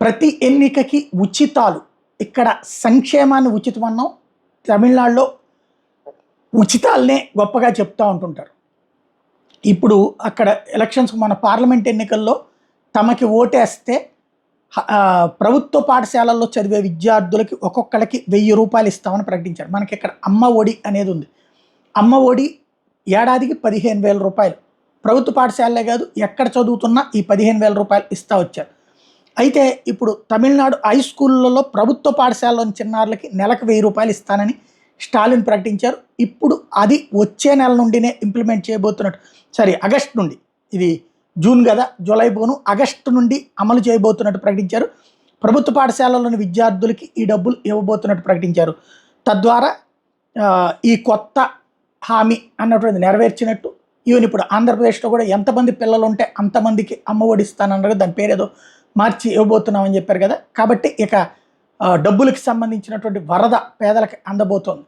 ప్రతి ఎన్నికకి ఉచితాలు. ఇక్కడ సంక్షేమాన్ని ఉచితమన్నాం, తమిళనాడులో ఉచితాలనే గొప్పగా చెప్తూ ఉంటుంటారు. ఇప్పుడు అక్కడ ఎలక్షన్స్, మన పార్లమెంట్ ఎన్నికల్లో తమకి ఓటేస్తే ప్రభుత్వ పాఠశాలల్లో చదివే విద్యార్థులకి ఒక్కొక్కరికి 1000 రూపాయలు ఇస్తామని ప్రకటించారు. మనకి ఇక్కడ అమ్మ ఒడి అనేది ఉంది. అమ్మ ఒడి ఏడాదికి 15,000 రూపాయలు. ప్రభుత్వ పాఠశాలలే కాదు, ఎక్కడ చదువుతున్నా ఈ 15,000 రూపాయలు ఇస్తా వచ్చారు. అయితే ఇప్పుడు తమిళనాడు హై స్కూళ్ళలో ప్రభుత్వ పాఠశాలలోని చిన్నారులకి నెలకు 1000 రూపాయలు ఇస్తానని స్టాలిన్ ప్రకటించారు. ఇప్పుడు అది వచ్చే నెల నుండినే ఇంప్లిమెంట్ చేయబోతున్నట్టు, ఆగస్టు నుండి, ఇది జూన్ కదా, జూలై పోను, ఆగస్టు నుండి అమలు చేయబోతున్నట్టు ప్రకటించారు. ప్రభుత్వ పాఠశాలలోని విద్యార్థులకి ఈ డబ్బులు ఇవ్వబోతున్నట్టు ప్రకటించారు. తద్వారా ఈ కొత్త హామీ అన్నటువంటి నెరవేర్చినట్టు. ఈవెన్ ఇప్పుడు ఆంధ్రప్రదేశ్లో కూడా ఎంతమంది పిల్లలు ఉంటే అంతమందికి అమ్మ ఒడి ఇస్తానన్నారు. దాని పేరు ఏదో మార్చి ఇవ్వబోతున్నామని చెప్పారు కదా. కాబట్టి ఇక డబ్బులకి సంబంధించినటువంటి వరద పేదలకు అందబోతోంది.